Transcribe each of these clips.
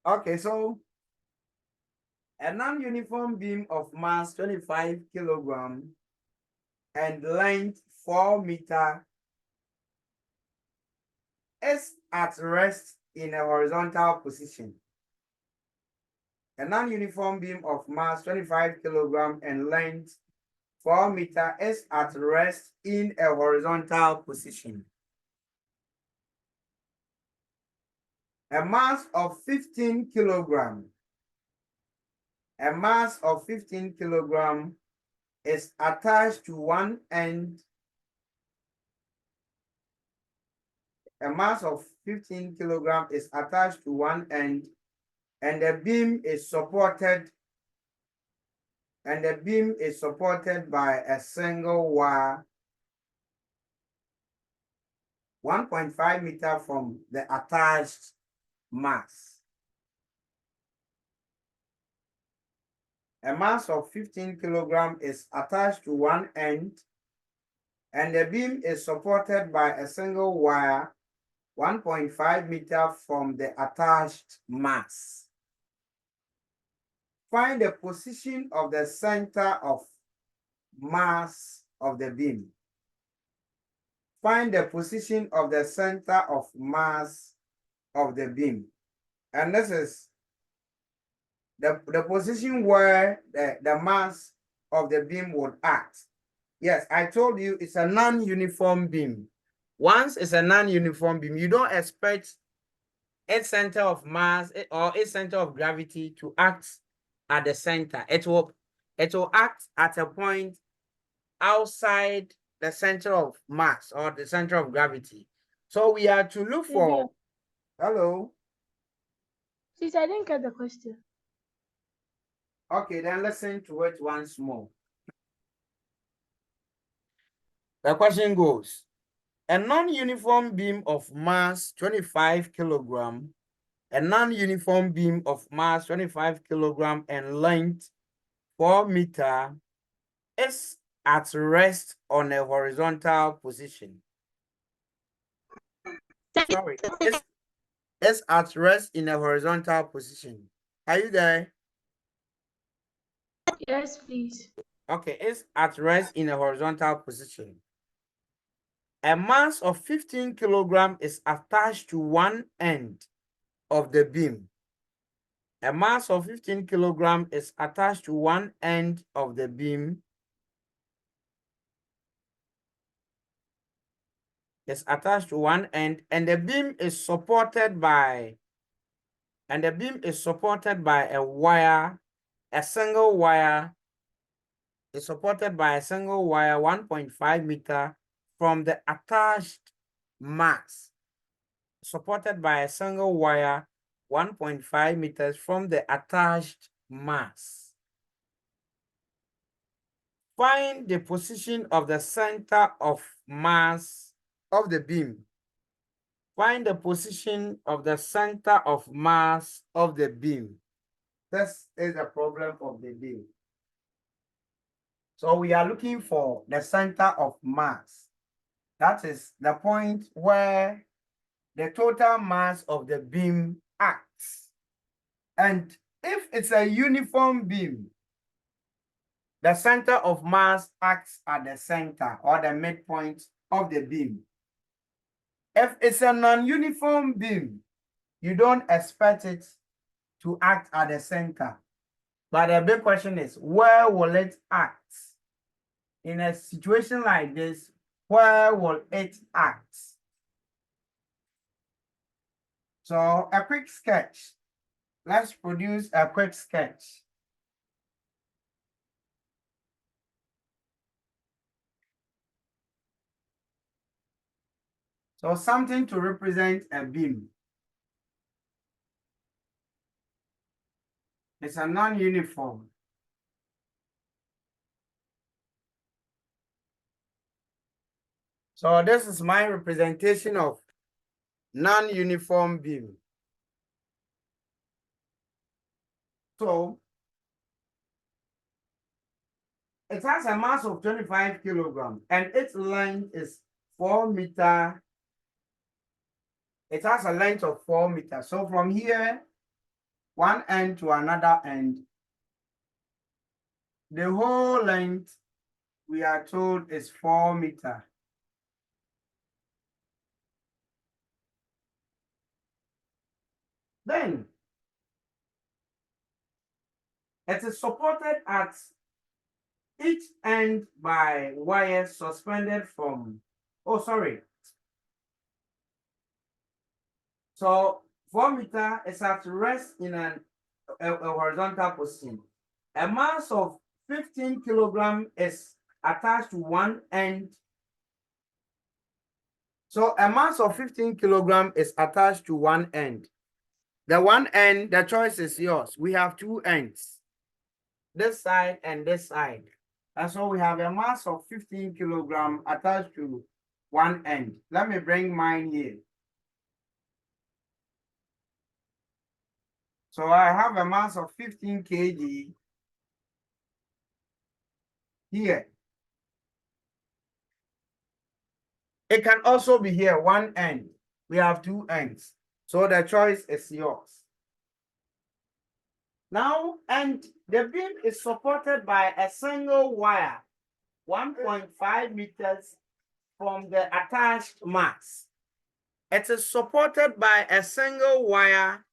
Okay, so a non-uniform beam of mass 25 kilogram and length 4 meter is at rest in a horizontal position. A non-uniform beam of mass 25 kilogram and length 4 meter is at rest in a horizontal position. A mass of 15 kilogram. A mass of 15 kilogram is attached to one end. A mass of 15 kilogram is attached to one end, and the beam is supported by a single wire 1.5 meter from the attached mass. A mass of 15 kilogram is attached to one end, and the beam is supported by a single wire 1.5 meter from the attached mass. Find the position of the center of mass of the beam. Find the position of the center of mass of the beam. And this is the position where the mass of the beam would act. Yes, I told you it's a non-uniform beam. Once it's a non-uniform beam, you don't expect its center of mass or its center of gravity to act at the center. It will act at a point outside the center of mass or the center of gravity. So we are to look for. Hello. Please, I didn't get the question. Okay, then listen to it once more. The question goes, a non-uniform beam of mass 25 kilogram, a non-uniform beam of mass 25 kilogram and length 4 meter is at rest on a horizontal position. Sorry, it's at rest in a horizontal position. Are you there? Yes, please. Okay, it's at rest in a horizontal position. A mass of 15 kilogram is attached to one end of the beam. A mass of 15 kilogram is attached to one end of the beam. It's attached to one end, and the beam is supported by a wire, a single wire. It's supported by a single wire 1.5 meter from the attached mass. Supported by a single wire 1.5 meters from the attached mass. Find the position of the center of mass of the beam. Find the position of the center of mass of the beam. This is the problem of the beam. So we are looking for the center of mass. That is the point where the total mass of the beam acts. And if it's a uniform beam, the center of mass acts at the center or the midpoint of the beam. If it's a non-uniform beam, you don't expect it to act at the center. But the big question is, where will it act? In a situation like this, where will it act? So a quick sketch. Let's produce a quick sketch. So something to represent a beam. It's a non-uniform. So this is my representation of non-uniform beam. So it has a mass of 25 kilograms and its length is 4 meter. It has a length of 4 meters. So from here one end to another end. The whole length, we are told, is 4 meters. Then, it is supported at each end by wires suspended from, oh, sorry. So 4 meters is at rest in a horizontal position. A mass of 15 kilograms is attached to one end. So a mass of 15 kilograms is attached to one end. The one end, the choice is yours. We have two ends, this side and this side. And so we have a mass of 15 kilograms attached to one end. Let me bring mine here. So I have a mass of 15 kg here. It can also be here, one end. We have two ends. So the choice is yours. Now, and the beam is supported by a single wire, 1.5 meters from the attached mass. It is supported by a single wire,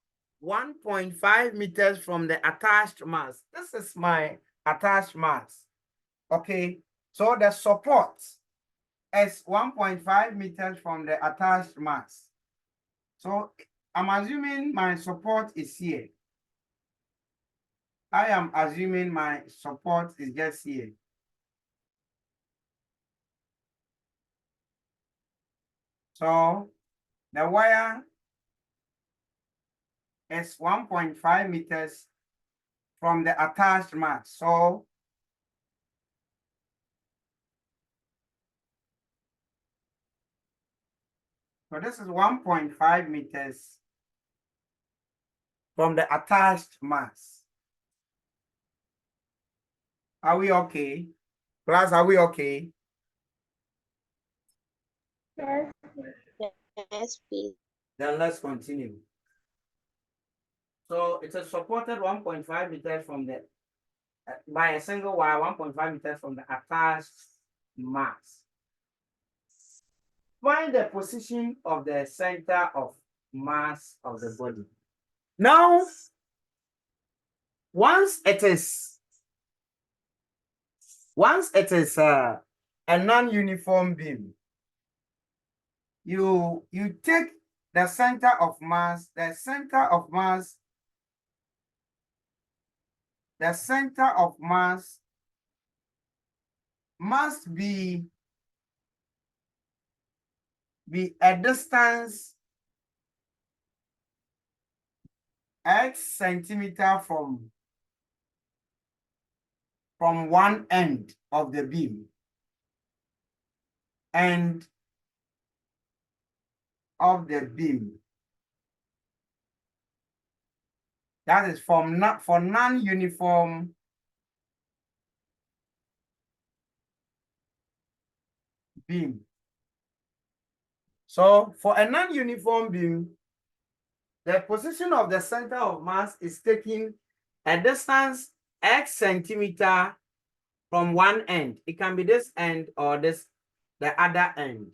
1.5 meters from the attached mass. This is my attached mass. Okay, so the support is 1.5 meters from the attached mass. So I'm assuming my support is here. I am assuming my support is just here. So the wire is 1.5 meters from the attached mass. So this is 1.5 meters from the attached mass. Are we okay? Class, are we okay? Yes. Yes, please. Then let's continue. So it is supported 1.5 meters from the by a single wire, 1.5 meters from the attached mass. Find the position of the center of mass of the body. Now, once it is a non-uniform beam, you take the center of mass, the center of mass must be a distance x centimeter from one end of the beam and of the beam. That is for non-uniform beam. So for a non-uniform beam, the position of the center of mass is taking a distance x centimeter from one end. It can be this end or the other end.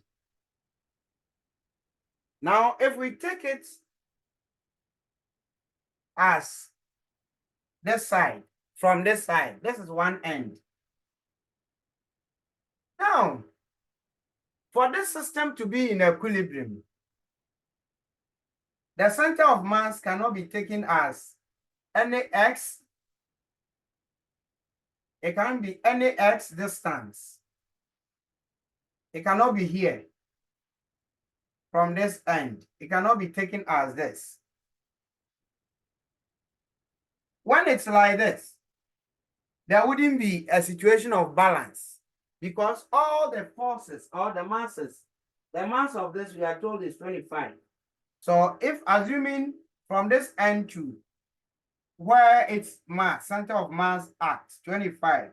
Now, if we take it as this side, from this side, this is one end. Now, for this system to be in equilibrium, the center of mass cannot be taken as any x. It can be any x distance. It cannot be here from this end. It cannot be taken as this. When it's like this, there wouldn't be a situation of balance because all the forces, all the masses, the mass of this we are told is 25. So if assuming from this end to where its mass, center of mass acts, 25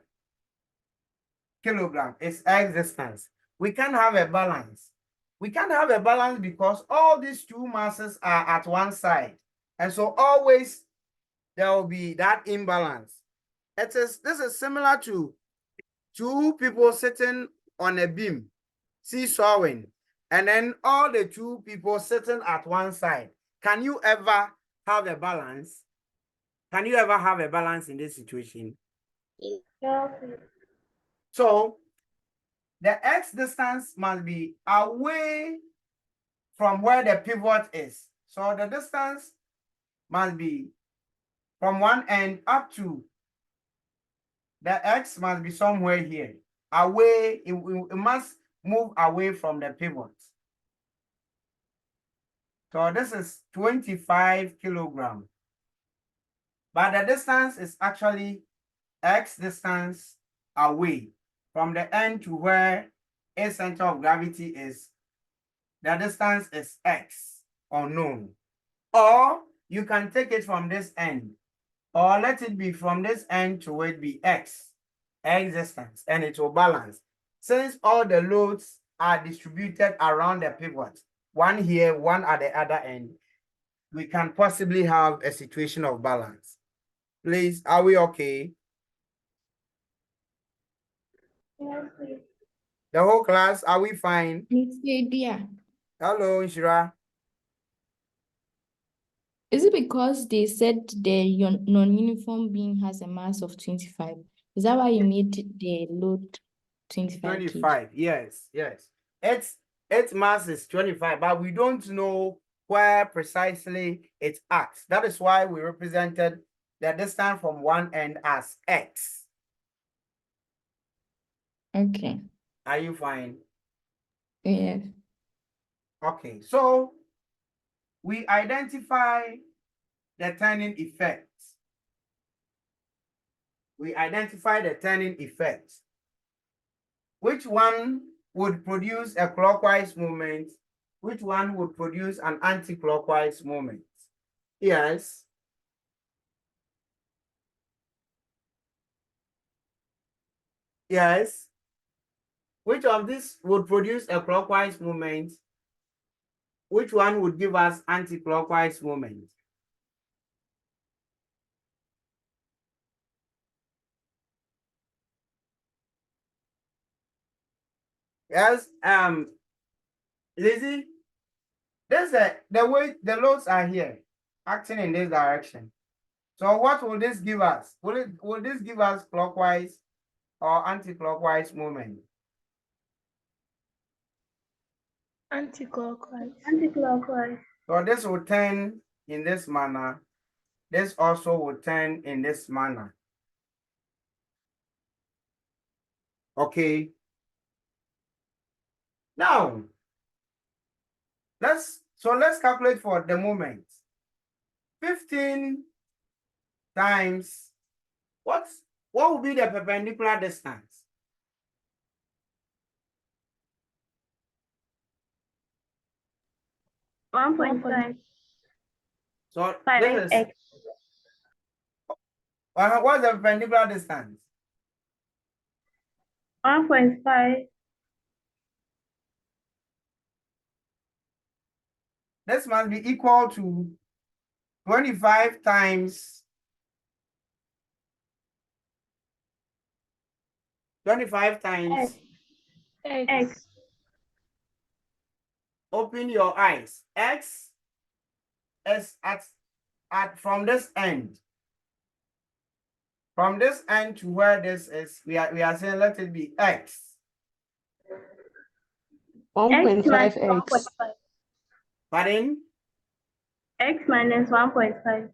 kilograms is x distance, we can't have a balance. We can't have a balance because all these two masses are at one side. And so always there will be that imbalance. This is similar to two people sitting on a beam, seesawing, and then all the two people sitting at one side. Can you ever have a balance? Can you ever have a balance in this situation? Yeah, please. So the x distance must be away from where the pivot is. So the distance must be from one end up to the x must be somewhere here. Away, it must move away from the pivot. So this is 25 kilograms. But the distance is actually x distance away from the end to where its center of gravity is. The distance is x, unknown. Or you can take it from this end, or let it be from this end to where it be x distance, and it will balance. Since all the loads are distributed around the pivot, one here, one at the other end, we can possibly have a situation of balance. Please, are we okay? Yeah, please. The whole class, are we fine? Yeah. Hello, Inshira. Is it because they said the non-uniform beam has a mass of 25? Is that why you made the load 25 kg? 25, yes. Its mass is 25, but we don't know where precisely it acts. That is why we represented the distance from one end as x. Okay. Are you fine? Yeah. Okay, so we identify the turning effect. We identify the turning effect. Which one would produce a clockwise movement? Which one would produce an anti-clockwise movement? Yes. Yes. Which of these would produce a clockwise movement? Which one would give us anti-clockwise movement? Yes, Lizzie, this is the way the loads are here, acting in this direction. So what will this give us? Will this give us clockwise or anti-clockwise movement? Anti-clockwise. Anti-clockwise. So this will turn in this manner. This also will turn in this manner. Okay. Now, let's calculate for the moment. 15 times what will be the perpendicular distance? One point five. So this is X. what's the perpendicular distance? 1.5. This must be equal to 25 times 25 times. X. Open your eyes. X is at from this end. From this end to where this is, we are saying let it be x. 1.5x. Pardon? X minus 1.5.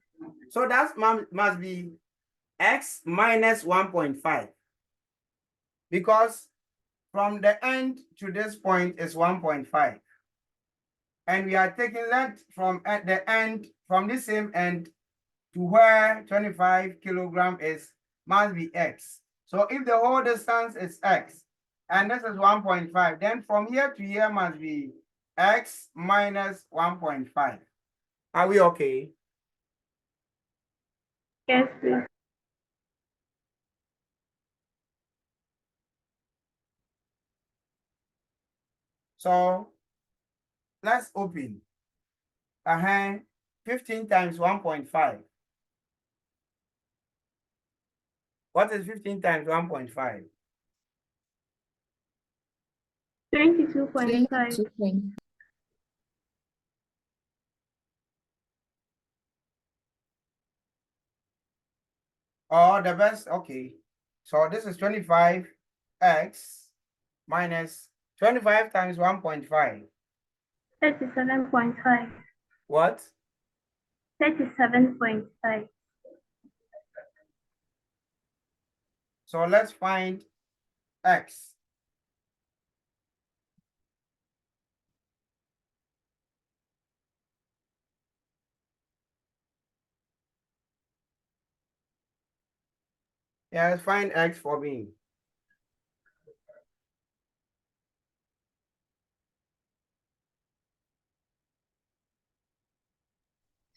So that must be x minus 1.5. Because from the end to this point is 1.5. And we are taking that from at the end, from the same end to where 25 kilogram is, must be x. So if the whole distance is x, and this is 1.5, then from here to here must be x minus 1.5. Are we okay? Yes, please. So let's open. 15 times 1.5. What is 15 times 1.5? 22.5. 22. Oh, the best, okay. So this is 25x minus 25 times 1.5. 37.5. What? 37.5. So let's find x. Yeah, let's find x for me.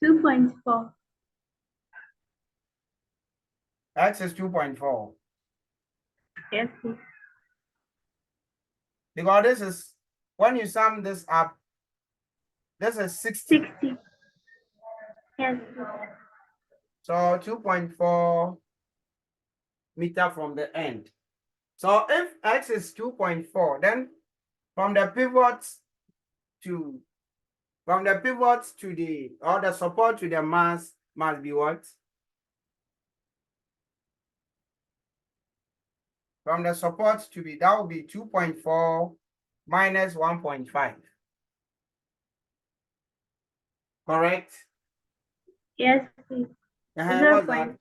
$2.4. X is 2.4. Yes, please. Because this is, when you sum this up, this is 60. 60. Yes, please. So 2.4 meter from the end. So if x is 2.4, then from the pivot to the, or the support to the mass must be what? From the support to be, that will be 2.4 minus 1.5. Correct? Yes, please. What's that?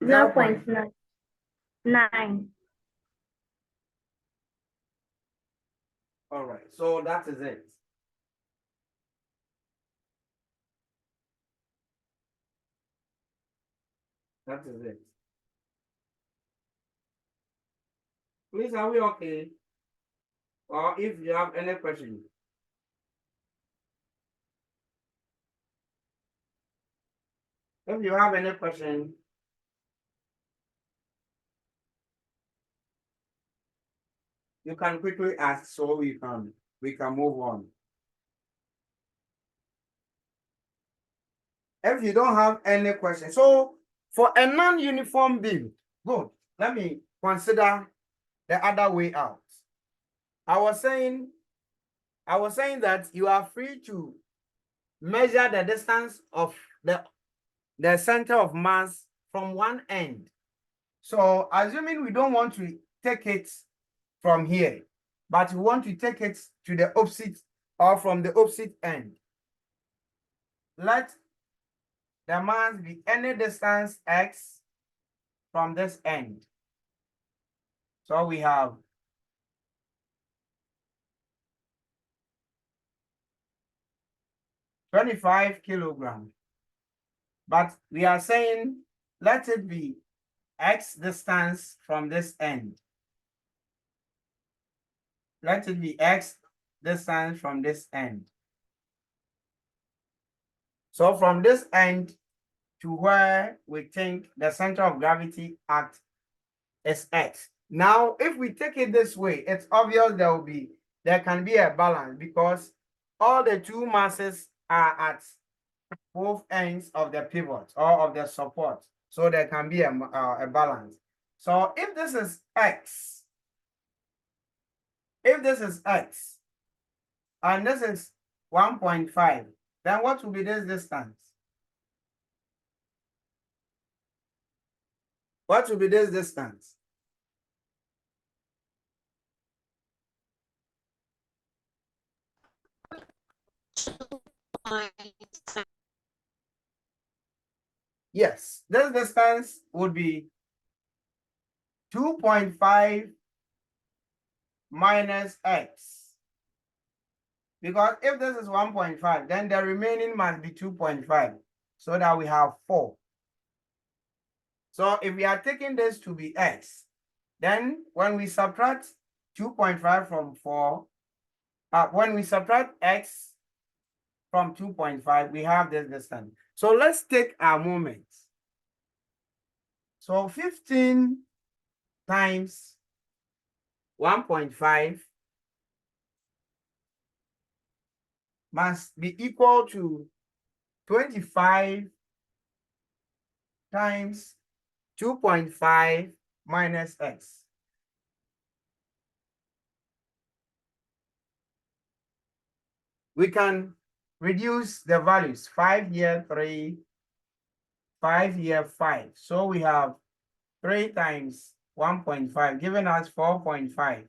0.9. 9. All right, so that is it. That is it. Please, are we okay? Or if you have any question. If you have any question, you can quickly ask so we can move on. If you don't have any question, so for a non-uniform beam, good. Let me consider the other way out. I was saying that you are free to measure the distance of the center of mass from one end. So assuming we don't want to take it from here, but we want to take it to the opposite or from the opposite end, let the mass be any distance x from this end. So we have 25 kilograms, but we are saying let it be x distance from this end. Let it be x distance from this end. So from this end to where we think the center of gravity act is x. Now, if we take it this way, it's obvious there can be a balance because all the two masses are at both ends of the pivot or of the support. So there can be a balance. So if this is x, and this is 1.5, then what will be this distance? What will be this distance? Yes, this distance would be 2.5 minus x. Because if this is 1.5, then the remaining must be 2.5, so that we have 4. So if we are taking this to be x, then when we subtract 2.5 from 4, when we subtract x from 2.5, we have this distance. So let's take our moments. So 15 times 1.5 must be equal to 25 times 2.5 minus x. We can reduce the values. 5 here, 3, 5 here, 5. So we have 3 times 1.5, giving us 4.5.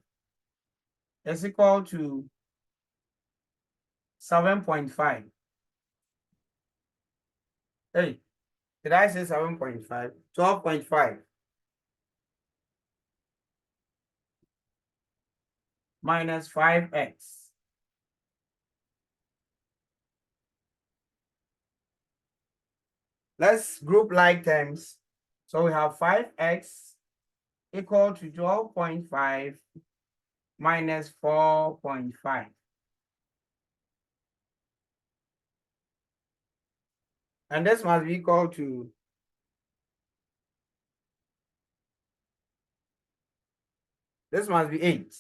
Is equal to 7.5. Hey, did I say 7.5? 12.5 minus 5x. Let's group like terms. So we have 5x equal to 12.5 minus 4.5. And this must be equal to this must be 8.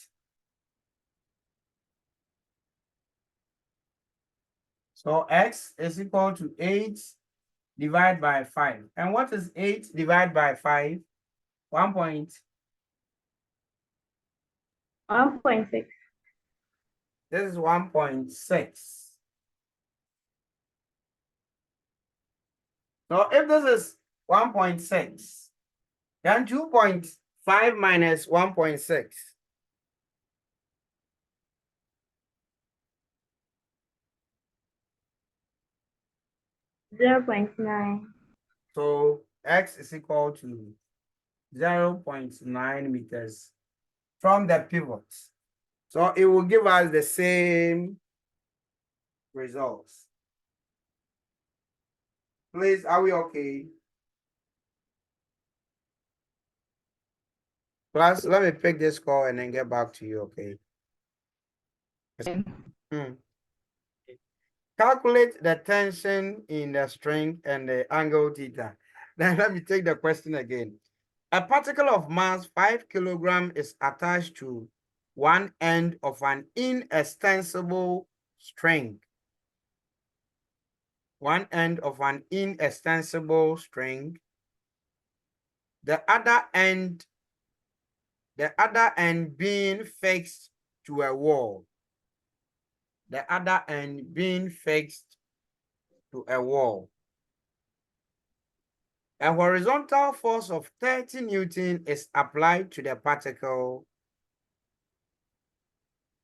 So x is equal to 8 divided by 5. And what is 8 divided by 5? 1.6. 1.6. This is 1.6. So if this is 1.6, then 2.5 minus 1.6. 0.9. So x is equal to 0.9 meters from the pivot. So it will give us the same results. Please, are we okay? Class, let me pick this call and then get back to you, okay? Hmm. Calculate the tension in the string and the angle theta. Then let me take the question again. A particle of mass 5 kilogram is attached to one end of an inextensible string. One end of an inextensible string. The other end being fixed to a wall. The other end being fixed to a wall. A horizontal force of 30 Newton is applied to the particle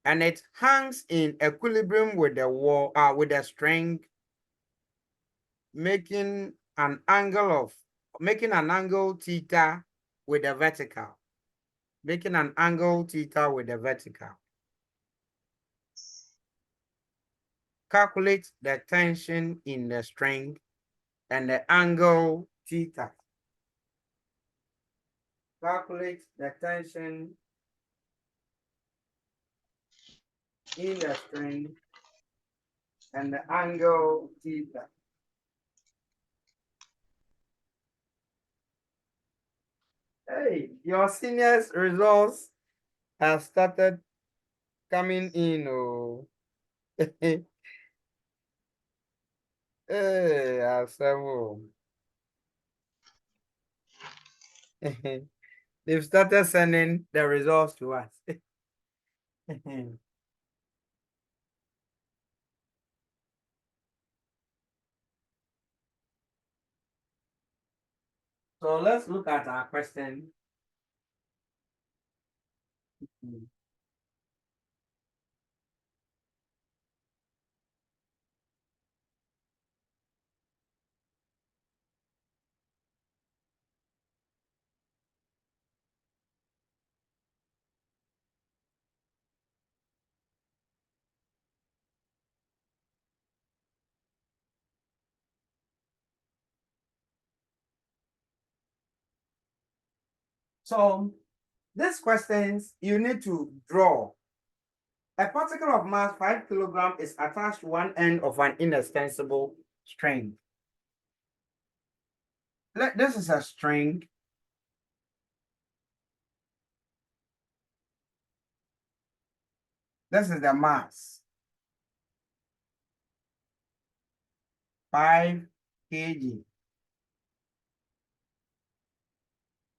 and it hangs in equilibrium with the wall, with the string, making an angle theta with the vertical. Making an angle theta with the vertical. Calculate the tension in the string and the angle theta. Calculate the tension in the string and the angle theta. Hey, your seniors' results have started coming in. Oh, hey, Asamu. They've started sending the results to us. So let's look at our question. So these questions you need to draw. A particle of mass 5 kilogram is attached to one end of an inextensible string. This is a string. This is the mass. 5 kg.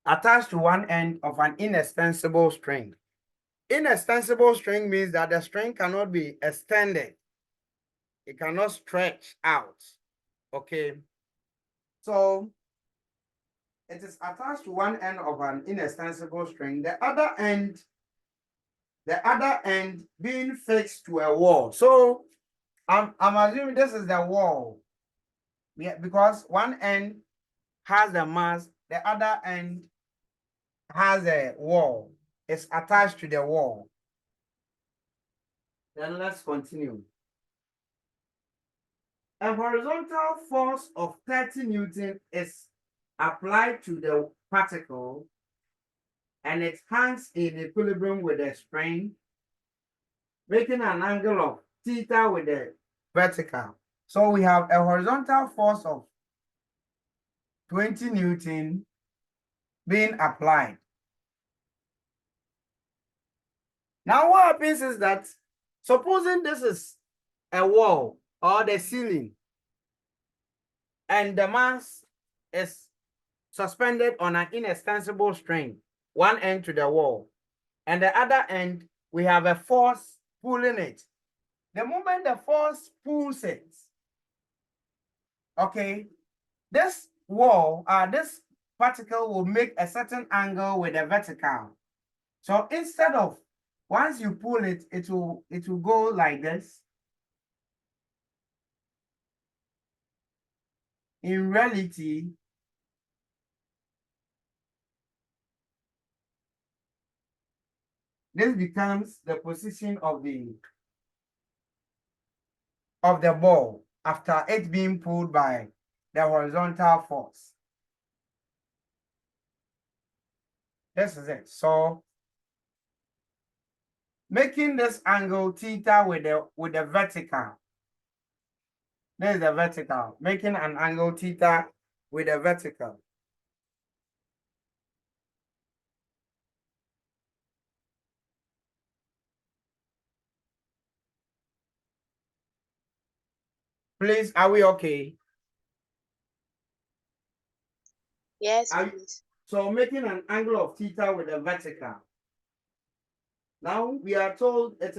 attached to one end of an inextensible string. Inextensible string means that the string cannot be extended. It cannot stretch out. Okay. So it is attached to one end of an inextensible string, the other end being fixed to a wall. So I'm assuming this is the wall. Yeah, because one end has the mass, the other end has a wall. It's attached to the wall. Then let's continue. A horizontal force of 30 Newton is applied to the particle and it hangs in equilibrium with the spring, making an angle of theta with the vertical. So we have a horizontal force of 20 Newton being applied. Now what happens is that, supposing this is a wall or the ceiling, and the mass is suspended on an inextensible string, one end to the wall, and the other end, we have a force pulling it. The moment the force pulls it, okay, this wall, this particle will make a certain angle with the vertical. So instead of, once you pull it, it will go like this. In reality, this becomes the position of the ball after it being pulled by the horizontal force. This is it. So making this angle theta with the vertical. This is the vertical, making an angle theta with the vertical. Please, are we okay? Yes, please. So making an angle of theta with the vertical. Now we are told it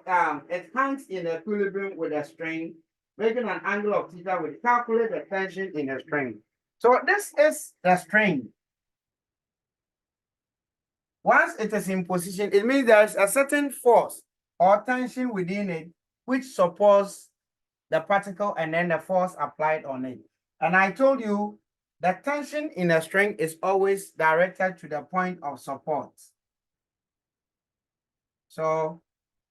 hangs in equilibrium with a string, making an angle of theta with calculate the tension in a string. So this is the string. Once it is in position, it means there is a certain force or tension within it which supports the particle and then the force applied on it. And I told you the tension in a string is always directed to the point of support. So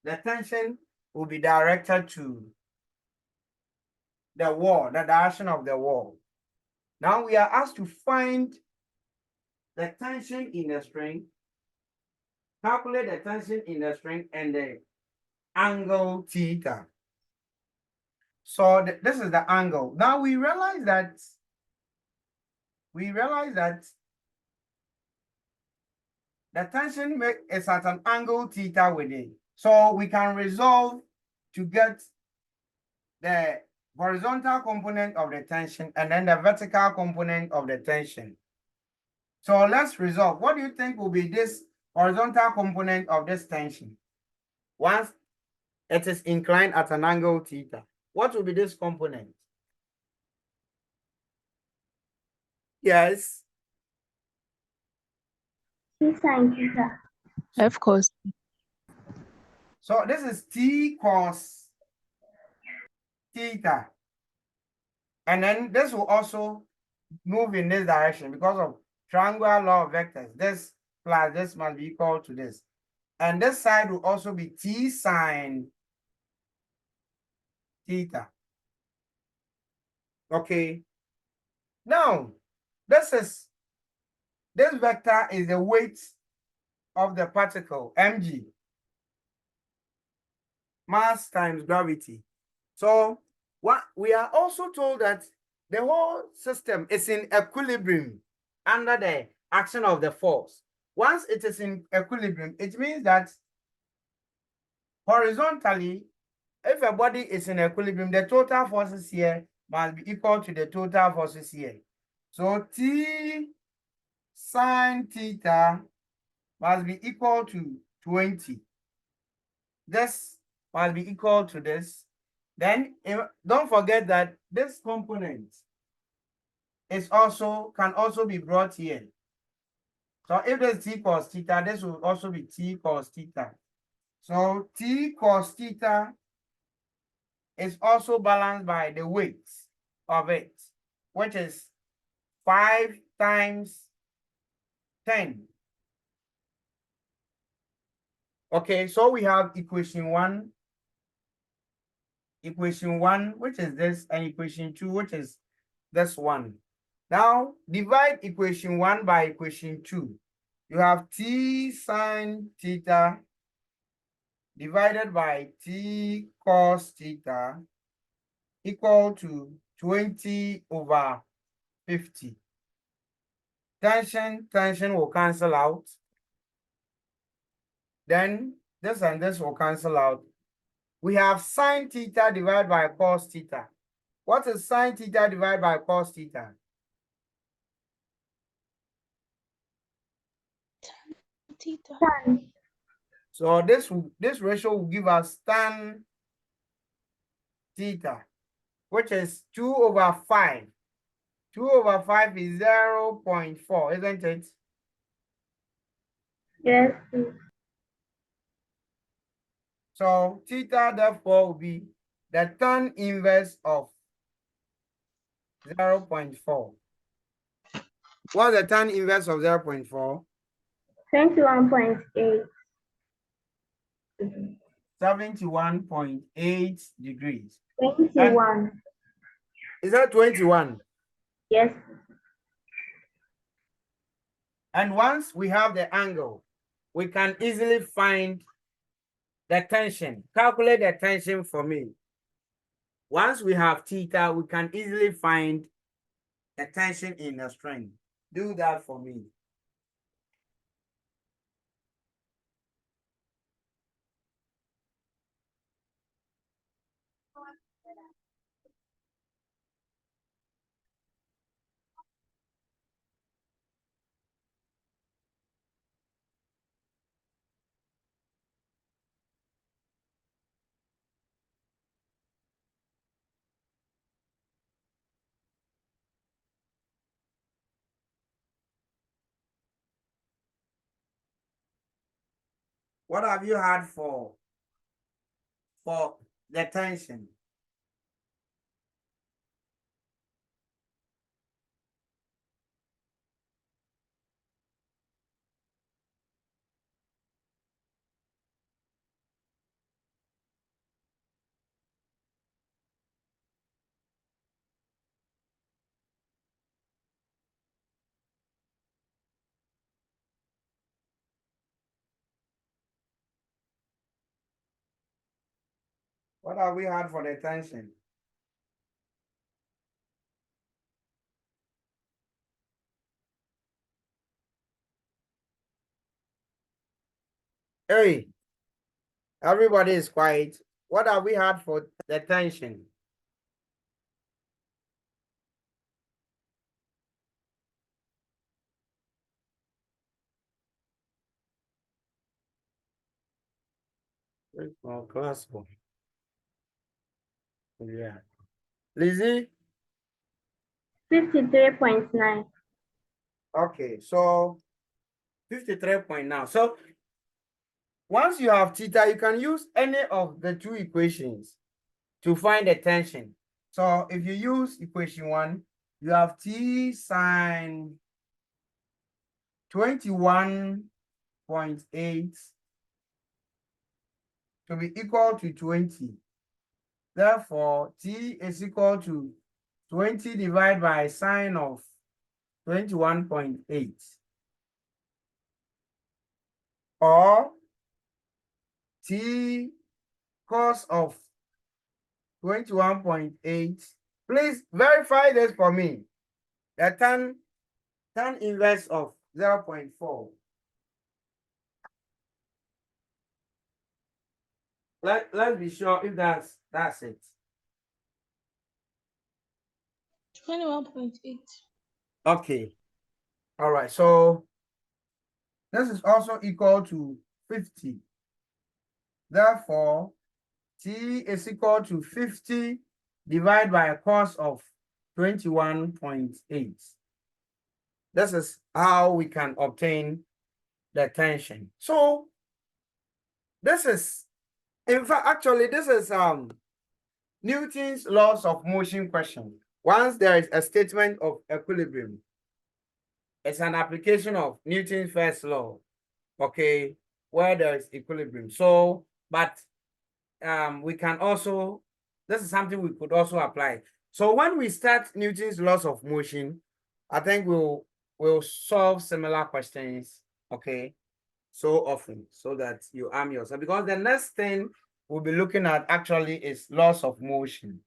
the tension will be directed to the wall, the direction of the wall. Now we are asked to find the tension in a string, calculate the tension in a string and the angle theta. So this is the angle. Now we realize that the tension is at an angle theta with it. So we can resolve to get the horizontal component of the tension and then the vertical component of the tension. So let's resolve. What do you think will be this horizontal component of this tension? Once it is inclined at an angle theta, what will be this component? Yes. T sine theta. F cos. So this is T cos theta. And then this will also move in this direction because of triangular law of vectors. This plus this must be equal to this. And this side will also be T sine theta. Okay. Now, this vector is the weight of the particle, mg. Mass times gravity. So what we are also told that the whole system is in equilibrium under the action of the force. Once it is in equilibrium, it means that horizontally, if a body is in equilibrium, the total forces here must be equal to the total forces here. So T sine theta must be equal to 20. This must be equal to this. Then don't forget that this component can also be brought here. So if there's t cos theta, this will also be t cos theta. So t cos theta is also balanced by the weight of it, which is 5 times 10. Okay, so we have equation 1, which is this, and equation 2, which is this one. Now, divide equation 1 by equation 2. You have t sine theta divided by t cos theta equal to 20 over 50. Tension will cancel out. Then this and this will cancel out. We have sine theta divided by cos theta. What is sine theta divided by cos theta? Theta. Tan. So this ratio will give us tan theta, which is 2 over 5. 2 over 5 is 0.4, isn't it? Yes, please. So theta therefore will be the tan inverse of 0.4. What's the tan inverse of 0.4? 21.8. 71.8 degrees. 21. Is that 21? Yes. And once we have the angle, we can easily find the tension. Calculate the tension for me. Once we have theta, we can easily find the tension in the string. Do that for me. What have you had for the tension? What have we had for the tension? Hey, everybody is quiet. What have we had for the tension? Oh, classical. Yeah. Lizzie? 53.9. Okay, so 53 now. So once you have theta, you can use any of the two equations to find the tension. So if you use equation 1, you have t sine 21.8 to be equal to 20. Therefore, t is equal to 20 divided by sine of 21.8. Or t cos of 21.8. Please verify this for me. The tan inverse of 0.4. Let's be sure if that's it. 21.8. Okay. All right, so this is also equal to 50. Therefore, T is equal to 50 divided by a cos of 21.8. This is how we can obtain the tension. So this is, in fact, actually, this is Newton's laws of motion question. Once there is a statement of equilibrium, it's an application of Newton's first law, okay, where there is equilibrium. So, but we can also, this is something we could also apply. So when we start Newton's laws of motion, I think we'll solve similar questions, okay, so often, so that you arm yourself. Because the next thing we'll be looking at actually is laws of motion.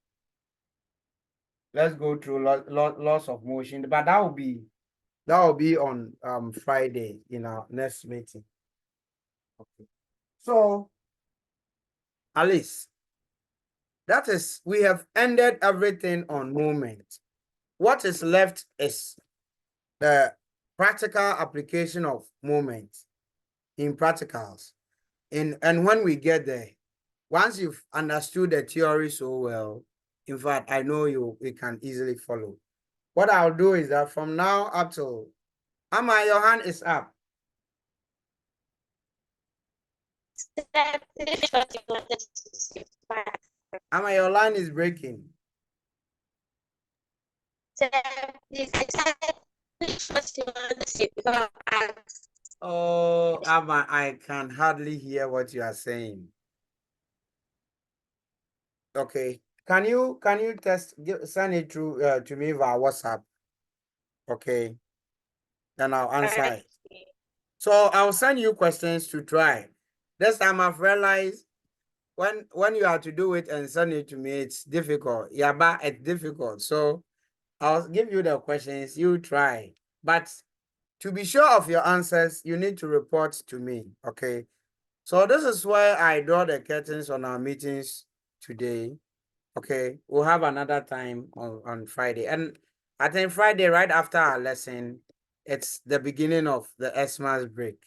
Let's go through laws of motion, but that will be on Friday in our next meeting. Okay. So, Alice, that is, we have ended everything on moment. What is left is the practical application of moment in practicals. And when we get there, once you've understood the theory so well, in fact, I know you can easily follow. What I'll do is that from now up till Amma, your hand is up. Amma, your line is breaking. Oh, Amma, I can hardly hear what you are saying. Okay, can you send it through to me via WhatsApp? Okay, then I'll answer it. So I'll send you questions to try. This time I've realized when you have to do it and send it to me, it's difficult. Yeah, but it's difficult. So I'll give you the questions, you try. But to be sure of your answers, you need to report to me, okay? So this is where I draw the curtains on our meetings today, okay? We'll have another time on Friday. And I think Friday, right after our lesson, it's the beginning of the Xmas break,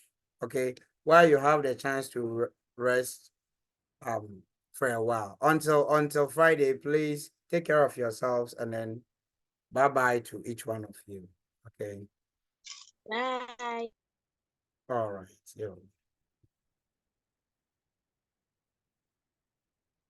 okay? Where you have the chance to rest for a while. Until Friday, please take care of yourselves, and then bye-bye to each one of you, okay? Bye. All right, yo.